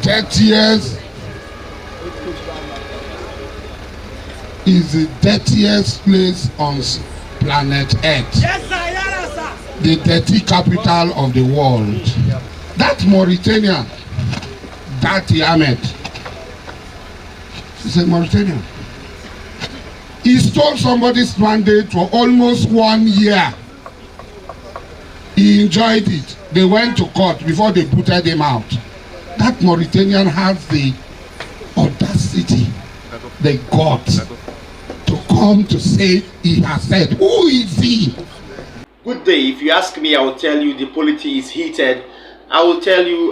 dirtiest is the dirtiest place on planet Earth. The dirty capital of the world. That Mauritanian, Dati Ahmed, he's a Mauritanian. He stole somebody's mandate for almost 1 year. He enjoyed it. They went to court before they booted him out. That Mauritanian has the audacity, the guts to come to say he has said. Who is he? Good day. If you ask me, I will tell you the polity is heated. I will tell you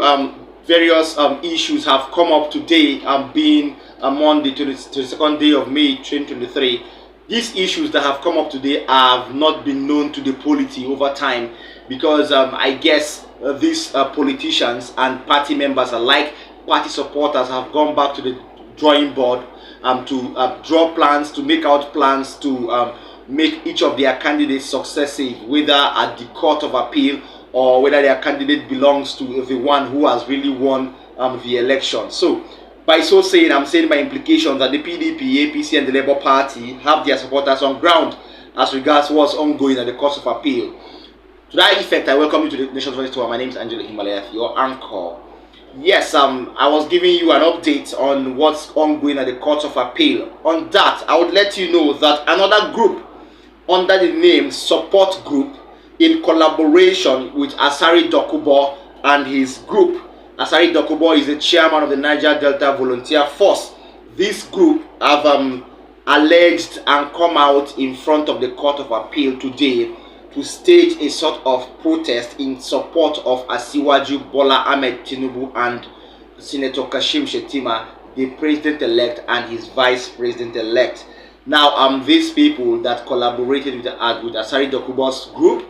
various issues have come up today, being on the 22nd day of May 2023. These issues that have come up today have not been known to the polity over time, because I guess these politicians and party members alike, party supporters, have gone back to the drawing board to draw plans, to make out plans to make each of their candidates successive, whether at the Court of Appeal or whether their candidate belongs to the one who has really won the election. So by so saying, I'm saying by implication that the PDP, APC and the Labour Party have their supporters on ground as regards what's ongoing at the Court of Appeal. To that effect, I welcome you to the Nation's Voice Tour. My name is Angela Himalaya, your anchor. Yes, I was giving you an update on what's ongoing at the Court of Appeal. On that, I would let you know that another group under the name Support Group, in collaboration with Asari Dokunbo and his group. Asari Dokunbo is the chairman of the Niger Delta Volunteer Force. This group have alleged and come out in front of the Court of Appeal today to stage a sort of protest in support of Asiwaju Bola Ahmed Tinubu and Senator Kashim Shettima, the president-elect and his vice president-elect. Now, these people that collaborated with Asari Dokunbo's group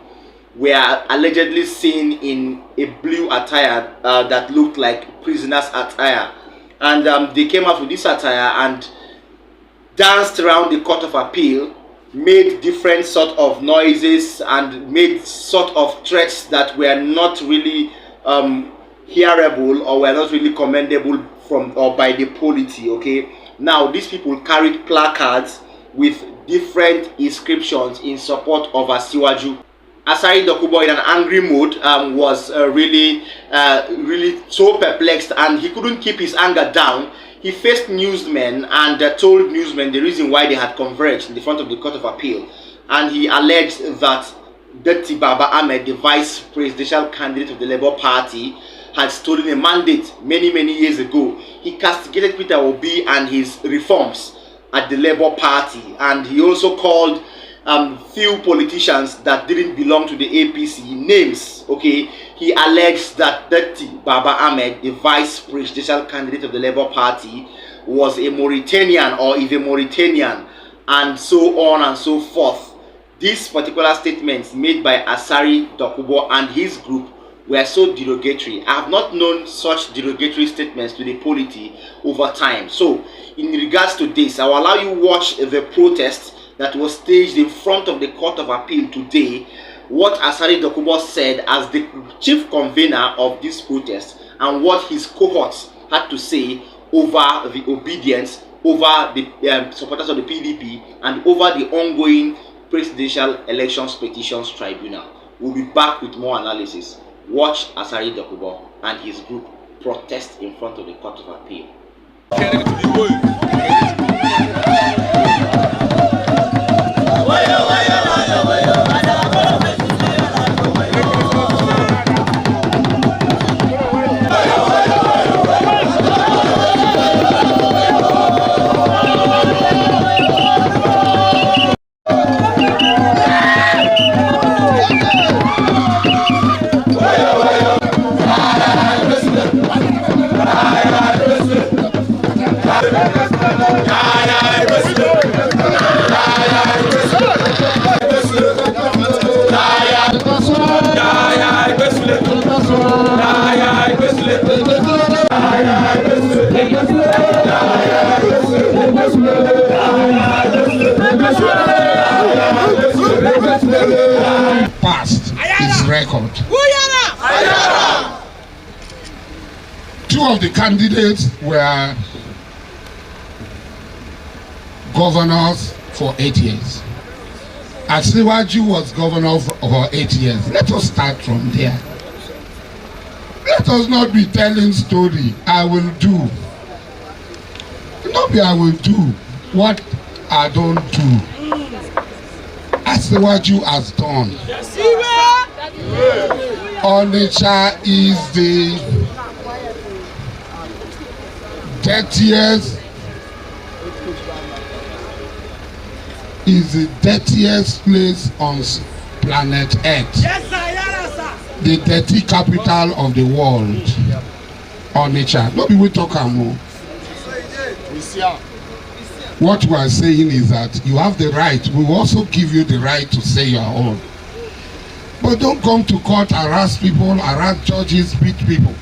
were allegedly seen in a blue attire that looked like prisoners' attire, and they came out with this attire and danced around the Court of Appeal, made different sort of noises and made sort of threats that were not really hearable or were not really commendable from or by the polity. Okay, now these people carried placards with different inscriptions in support of Asiwaju. Asari Dokunbo, in an angry mood, was really so perplexed, and he couldn't keep his anger down. He faced newsmen and told newsmen the reason why they had converged in the front of the Court of Appeal, and he alleged that Dati Baba Ahmed, the vice presidential candidate of the Labour Party, had stolen a mandate many years ago. He castigated Peter Obi and his reforms at the Labour Party, and he also called few politicians that didn't belong to the APC names. Okay, he alleged that Dati Baba Ahmed, the vice presidential candidate of the Labour Party, was a Mauritanian or is a Mauritanian, and so on and so forth. These particular statements made by Asari Dokunbo and his group were so derogatory. I have not known such derogatory statements to the polity over time. So in regards to this, I will allow you watch the protest that was staged in front of the Court of Appeal today, what Asari Dokunbo said as the chief convener of this protest, and what his cohorts had to say over the obedience, over the supporters of the PDP, and over the ongoing presidential elections petitions tribunal. We'll be back with more analysis. Watch Asari Dokunbo and his group protest in front of the Court of Appeal. Two of the candidates were governors for 8 years. Asiwaju was governor for 8 years. Let us start from there. Let us not be telling story. I will do. Not be I will do what I don't do. Asiwaju has done. Onitsha is the dirtiest place on planet Earth. The dirty capital of the world. Onitsha. No people talk more. What we are saying is that you have the right. We will also give you the right to say your own. But don't come to court, harass people, harass judges, beat people.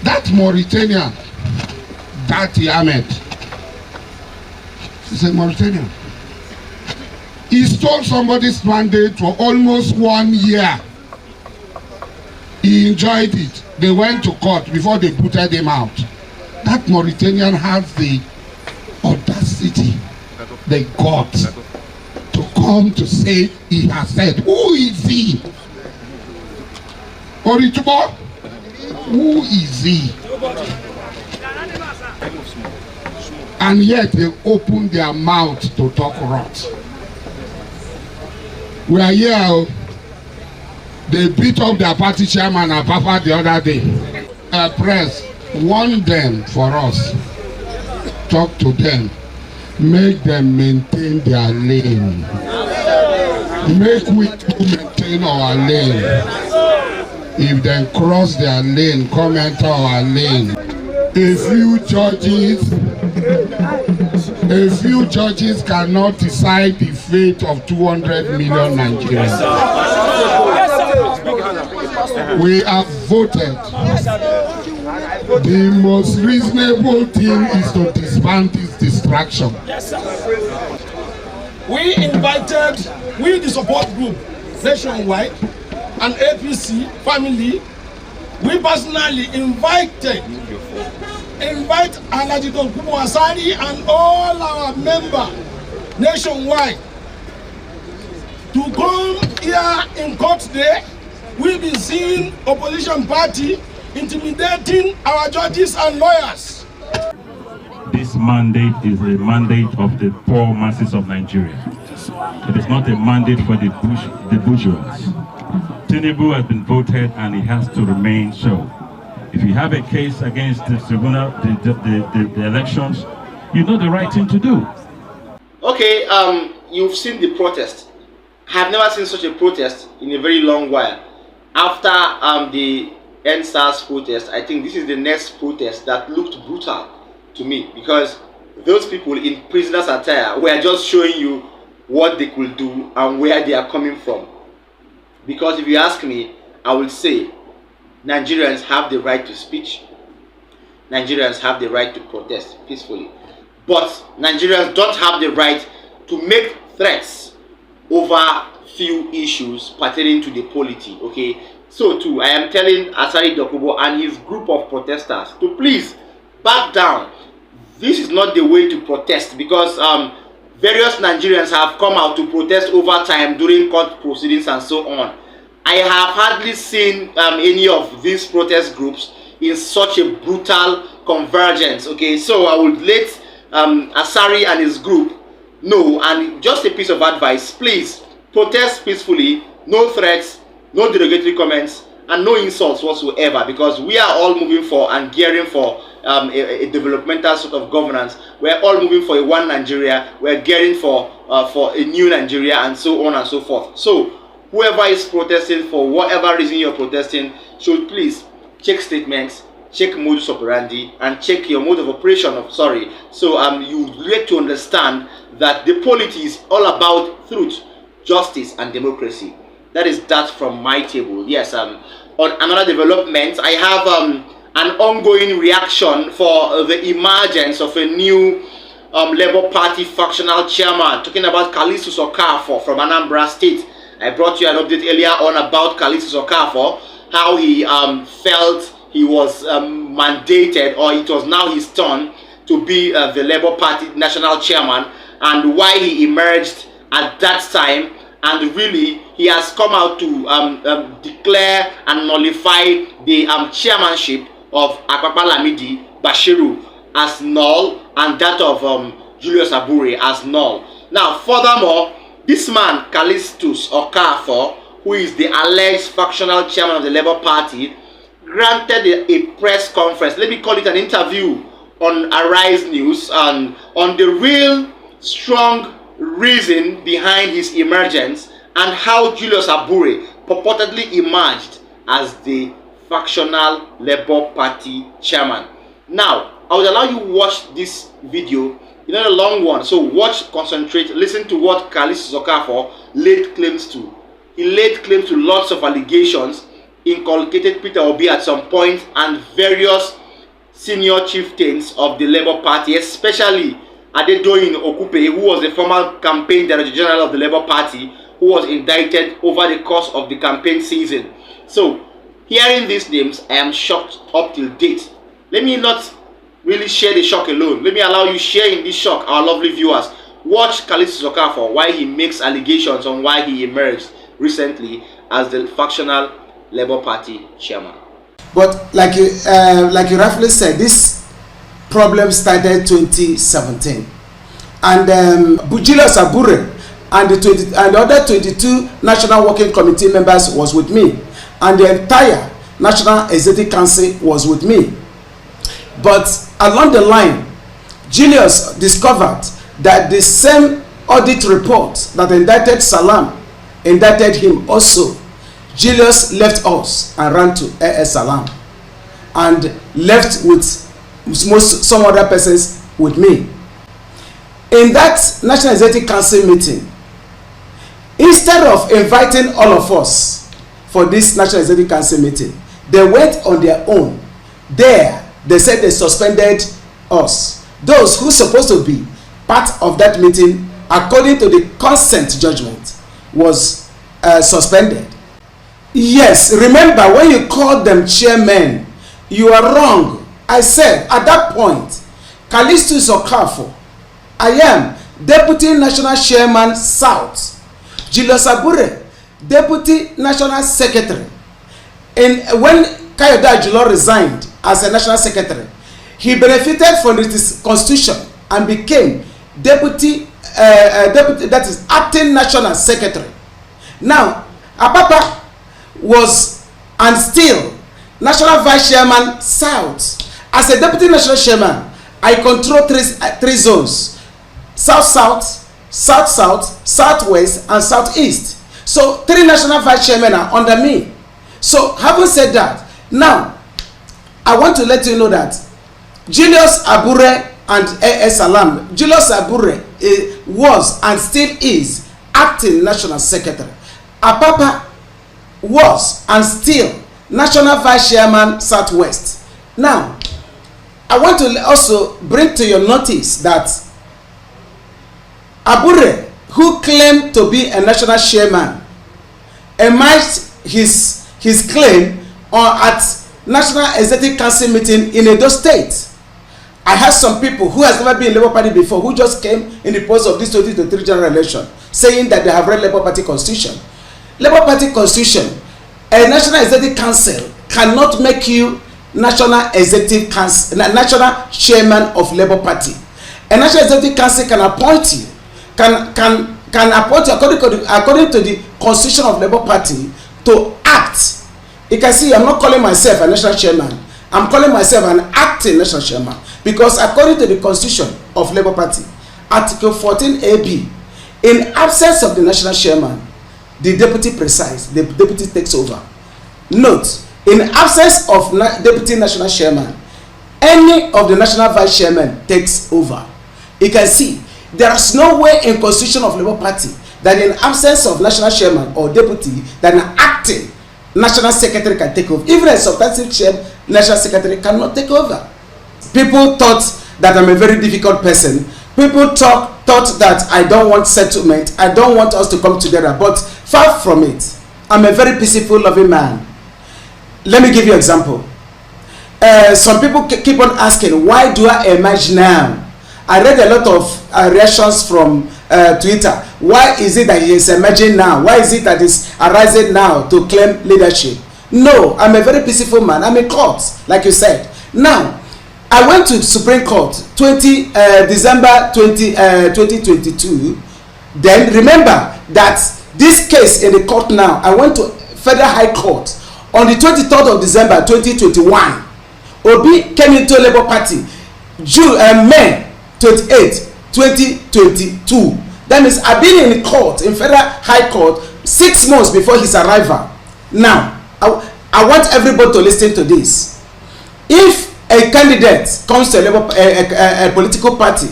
That Mauritanian, Dati Ahmed, he's a Mauritanian. He stole somebody's mandate for almost 1 year. He enjoyed it. They went to court before they booted him out. That Mauritanian has the audacity, the guts to come to say he has said. Who is he? Oritubo? Who is he? And yet they open their mouth to talk rot. We are here. They beat up their party chairman and Papa the other day. Press, warn them for us. Talk to them. Make them maintain their lane. Make we maintain our lane. If they cross their lane, come enter our lane. A few judges cannot decide the fate of 200 million Nigerians. We have voted. The most reasonable thing is to disband this distraction. We the support group nationwide and APC family, we personally invite Asari Dokunbo Don and all our members nationwide to come here in court today. We've been seeing opposition party intimidating our judges and lawyers. This mandate is a mandate of the poor masses of Nigeria. It is not a mandate for the bourgeois. Tinubu has been voted and it has to remain so. If you have a case against the tribunal, the elections, you know the right thing to do. Okay, you've seen the protest. I have never seen such a protest in a very long while. After the NSAS protest, I think this is the next protest that looked brutal to me, because those people in prisoners' attire were just showing you what they could do and where they are coming from. Because if you ask me, I will say Nigerians have the right to speech. Nigerians have the right to protest peacefully. But Nigerians don't have the right to make threats over few issues pertaining to the polity, okay? So too, I am telling Asari Dokunbo and his group of protesters to please back down. This is not the way to protest, because various Nigerians have come out to protest over time during court proceedings and so on. I have hardly seen any of these protest groups in such a brutal convergence, okay? So I would let Asari and his group know, and just a piece of advice, please protest peacefully, no threats, no derogatory comments, and no insults whatsoever, because we are all moving for and gearing for a developmental sort of governance. We're all moving for a one Nigeria. We're gearing for a new Nigeria, and so on and so forth. So whoever is protesting, for whatever reason you're protesting, should please check statements, check modus operandi, and check your mode of operation. So you get to understand that the polity is all about truth, justice, and democracy. That is that from my table. Yes. On another development, I have an ongoing reaction for the emergence of a new Labour Party factional chairman, talking about Kalisu Okafor from Anambra State. I brought you an update earlier on about Kalisu Okafor, how he felt he was mandated, or it was now his turn to be the Labour Party national chairman, and why he emerged at that time. And really, he has come out to declare and nullify the chairmanship of Apapa Lamidi Bashiru as null, and that of Julius Abure as null. Now, furthermore, this man, Callistus Okafor, who is the alleged factional chairman of the Labour Party, granted a press conference, let me call it an interview, on Arise News, and on the real strong reason behind his emergence and how Julius Abure purportedly emerged as the factional Labour Party chairman. Now, I would allow you to watch this video. It's not a long one, so watch, concentrate, listen to what Callistus Okafor laid claims to. He laid claims to lots of allegations, inculcated Peter Obi at some point, and various senior chieftains of the Labour Party, especially Adedoyin Okupe, who was the former campaign director general of the Labour Party, who was indicted over the course of the campaign season. So, hearing these names, I am shocked up till date. Let me not really share the shock alone. Let me allow you share in this shock, our lovely viewers. Watch Callistus Okafor, why he makes allegations on why he emerged recently as the factional Labour Party chairman. But like you rightfully said, this problem started 2017, and Julius Abure and the other 22 National Working Committee members was with me, and the entire National Executive Council was with me. But along the line, Julius discovered that the same audit report that indicted Salam indicted him also. Julius left us and ran to AS Salam and left with some other persons with me. In that National Executive Council meeting, instead of inviting all of us for this National Executive Council meeting, they went on their own. There, they said they suspended us. Those who supposed to be part of that meeting, according to the consent judgment, was suspended. Yes, remember when you called them chairmen, you are wrong. I said at that point, Callistus Okafor, I am Deputy National Chairman South. Julius Abure, Deputy National Secretary. And when Kayode Ajulo resigned as a National Secretary, he benefited from the Constitution and became Deputy, that is Acting National Secretary. Now, Apapa was and still National Vice Chairman South. As a Deputy National Chairman, I control three zones: South South, South South, Southwest, and Southeast. So 3 National Vice Chairmen are under me. So having said that, now I want to let you know that Julius Abure and AS Salam, Julius Abure was and still is Acting National Secretary. Apapa was and still National Vice Chairman Southwest. Now, I want to also bring to your notice that Abure, who claimed to be a national chairman, emerged his claim at National Executive Council meeting in Edo State. I had some people who has never been in Labour Party before, who just came in the post of this 2023 general election, saying that they have read Labour Party Constitution. Labour Party Constitution, a National Executive Council cannot make you National Executive Council, National Chairman of Labour Party. A National Executive Council can appoint you, can appoint you according to the Constitution of Labour Party to act. You can see I'm not calling myself a National Chairman. I'm calling myself an acting National Chairman, because according to the Constitution of Labour Party, Article 14AB, in absence of the National Chairman, the deputy presides, the deputy takes over. Note, in absence of deputy national chairman, any of the national vice chairman takes over. You can see there is no way in Constitution of Labour Party that in absence of national chairman or deputy, that an acting national secretary can take over. Even a substantive chair, national secretary cannot take over. People thought that I'm a very difficult person. People thought that I don't want settlement. I don't want us to come together. But far from it, I'm a very peaceful, loving man. Let me give you an example. some people keep on asking, why do I emerge now? I read a lot of reactions from Twitter. Why is it that he is emerging now? Why is it that he's arising now to claim leadership? No, I'm a very peaceful man. I'm in court, like you said. Now, I went to Supreme Court December 2022. Then remember that this case in the court now, I went to Federal High Court on the 23rd of December 2021. Obi came into Labour Party May 28, 2022. That means I've been in court, in Federal High Court, 6 months before his arrival. Now, I want everybody to listen to this. If a candidate comes to a political party,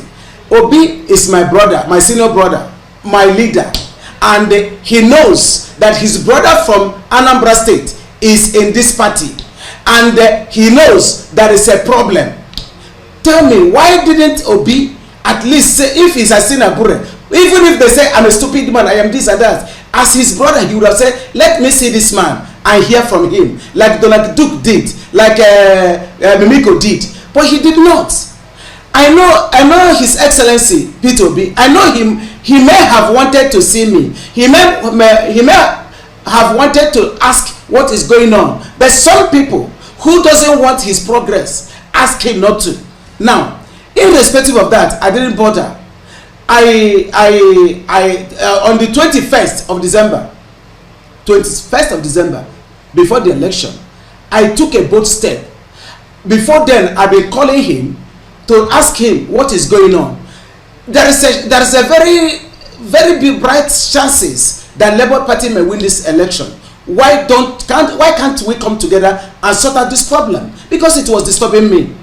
Obi is my brother, my senior brother, my leader, and he knows that his brother from Anambra State is in this party, and he knows that is a problem. Tell me, why didn't Obi at least say, if he's a Sinabure, even if they say I'm a stupid man, I am this and that, as his brother, he would have said, let me see this man and hear from him, like Donald Duke did, like Mimiko did, but he did not. I know His Excellency Peter Obi. I know him. He may have wanted to see me. He may have wanted to ask what is going on. But some people who doesn't want his progress ask him not to. Now, irrespective of that, I didn't bother. On the 21st of December, before the election, I took a bold step. Before then, I've been calling him to ask him what is going on. There is a very, very big bright chances that Labour Party may win this election. Why can't we come together and sort out this problem? Because it was disturbing me.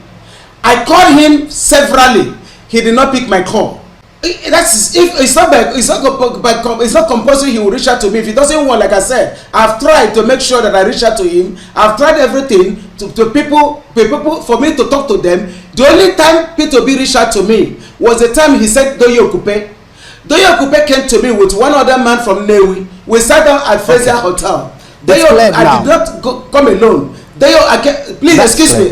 I called him severally. He did not pick my call. It's not compulsory he will reach out to me. If he doesn't want, like I said, I've tried to make sure that I reach out to him. I've tried everything to people for me to talk to them. The only time Peter B reached out to me was the time he said Doyo Kupe. Doyo Kupe came to me with one other man from Newi. We sat down at Fraser Hotel. Doyo, I did not come alone. Doyo, please excuse me.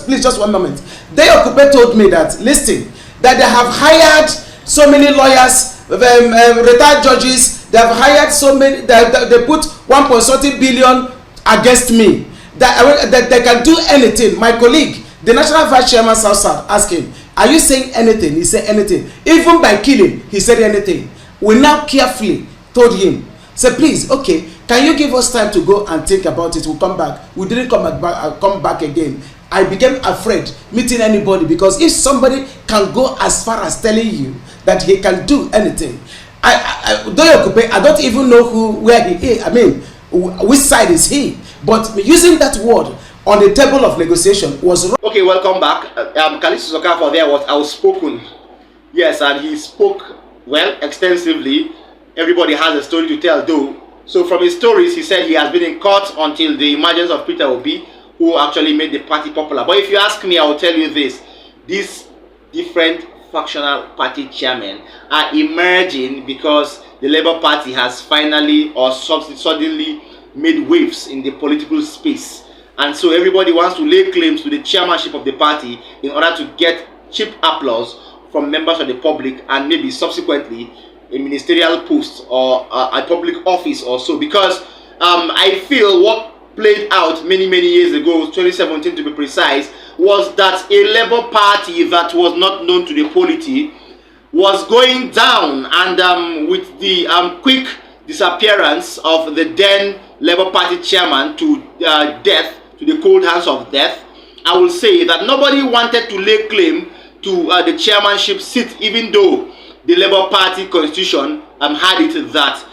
Please just 1 moment. Doyo Kupe told me that, listen, that they have hired so many lawyers, retired judges. They have hired so many. They put 1.something billion against me. That they can do anything. My colleague, the National Vice Chairman South, asked him, "Are you saying anything?" He said anything. Even by killing, he said anything. We now carefully told him, "Say please, okay, can you give us time to go and think about it? We'll come back." We didn't come back again. I became afraid meeting anybody, because if somebody can go as far as telling you that he can do anything, I don't even know where he is. I mean, which side is he? But using that word on the table of negotiation was wrong. Okay, welcome back. Kalisu Sokafor there was outspoken. Yes, and he spoke, well, extensively. Everybody has a story to tell, though. So from his stories, he said he has been in court until the emergence of Peter Obi, who actually made the party popular. But if you ask me, I will tell you this. These different factional party chairmen are emerging because the Labour Party has finally or suddenly made waves in the political space. And so everybody wants to lay claims to the chairmanship of the party in order to get cheap applause from members of the public and maybe subsequently a ministerial post or a public office or so. Because I feel what played out many years ago, 2017 to be precise, was that a Labour Party that was not known to the polity was going down, and with the quick disappearance of the then Labour Party chairman to death, to the cold hands of death, I will say that nobody wanted to lay claim to the chairmanship seat, even though the Labour Party constitution had it that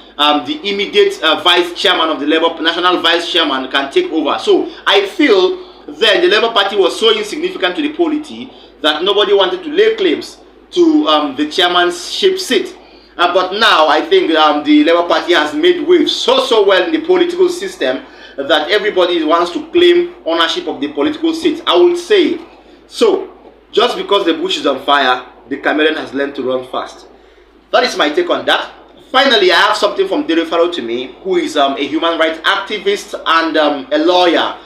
the immediate vice chairman of the Labour, national vice chairman, can take over. So I feel then the Labour Party was so insignificant to the polity that nobody wanted to lay claims to the chairmanship seat. But now I think the Labour Party has made waves so well in the political system that everybody wants to claim ownership of the political seat. I will say, so just because the bush is on fire, the chameleon has learned to run fast. That is my take on that. Finally, I have something from Dele Farotimi, who is a human rights activist and a lawyer.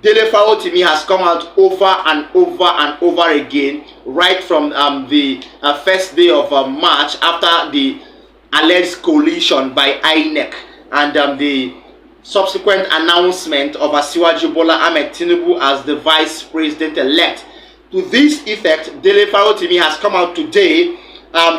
Dele Farotimi has come out over and over and over again, right from the first day of March, after the alleged coalition by INEC and the subsequent announcement of Asiwaju Bola Ahmed Tinubu as the vice president-elect. To this effect, Dele Farotimi has come out today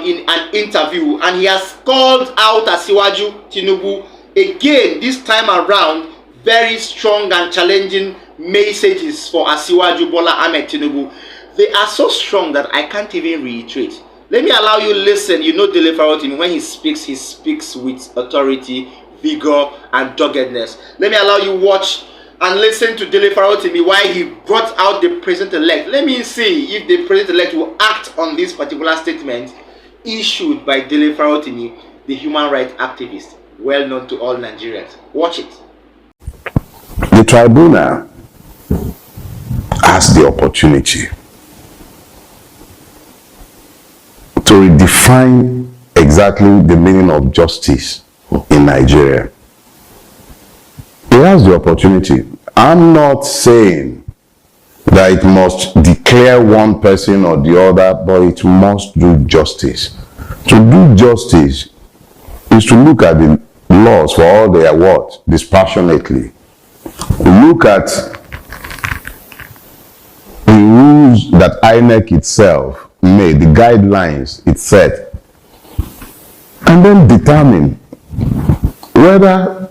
in an interview, and he has called out Asiwaju Tinubu again, this time around. Very strong and challenging messages for Asiwaju Bola Ahmed Tinubu. They are so strong that I can't even reiterate. Let me allow you listen. You know Dele Farotimi, when he speaks with authority, vigor, and doggedness. Let me allow you watch and listen to Dele Farotimi while he brought out the president-elect. Let me see if the president-elect will act on this particular statement issued by Dele Farotimi, the human rights activist, well known to all Nigerians. Watch it. The tribunal has the opportunity to redefine exactly the meaning of justice in Nigeria. It has the opportunity. I'm not saying that it must declare one person or the other, but it must do justice. To do justice is to look at the laws for all they are what? Dispassionately. Look at the rules that INEC itself made, the guidelines it set, and then determine whether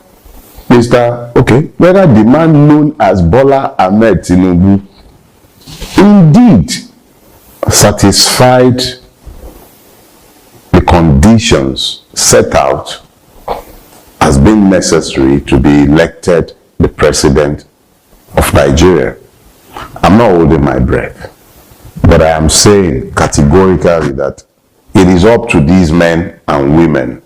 whether the man known as Bola Ahmed Tinubu indeed satisfied the conditions set out as being necessary to be elected the president of Nigeria. I'm not holding my breath, but I am saying categorically that it is up to these men and women.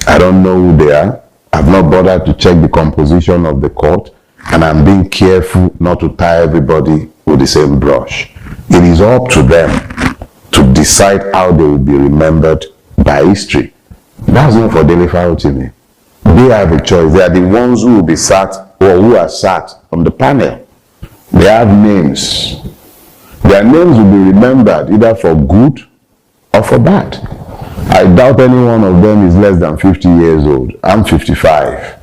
I don't know who they are. I've not bothered to check the composition of the court, and I'm being careful not to tie everybody with the same brush. It is up to them to decide how they will be remembered by history. That's not for Dele Farotimi. They have a choice. They are the ones who will be sat or who are sat on the panel. They have names. Their names will be remembered either for good or for bad. I doubt any one of them is less than 50 years old. I'm 55.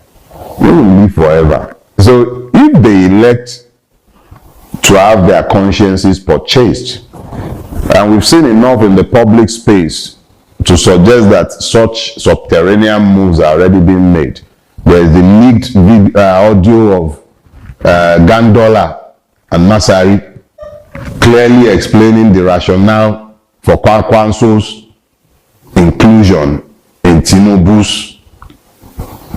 They will live forever. So if they elect to have their consciences purchased, and we've seen enough in the public space to suggest that such subterranean moves are already being made. There is the leaked audio of Gandola and Masari clearly explaining the rationale for Kwankwanso's inclusion in Tinubu's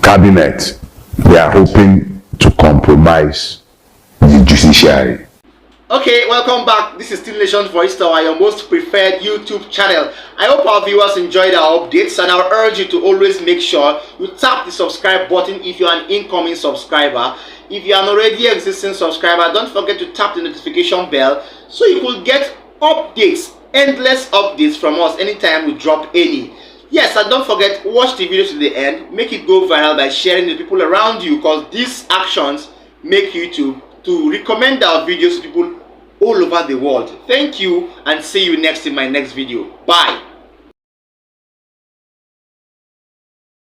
cabinet. They are hoping to compromise the judiciary. Okay, welcome back. This is still Nation's Voice Tower, your most preferred YouTube channel. I hope our viewers enjoyed our updates, and I'll urge you to always make sure you tap the subscribe button if you're an incoming subscriber. If you're an already existing subscriber, don't forget to tap the notification bell so you will get updates, endless updates from us anytime we drop any. Yes, and don't forget, watch the video to the end. Make it go viral by sharing with people around you, because these actions make YouTube to recommend our videos to people all over the world. Thank you, and see you next in my next video. Bye.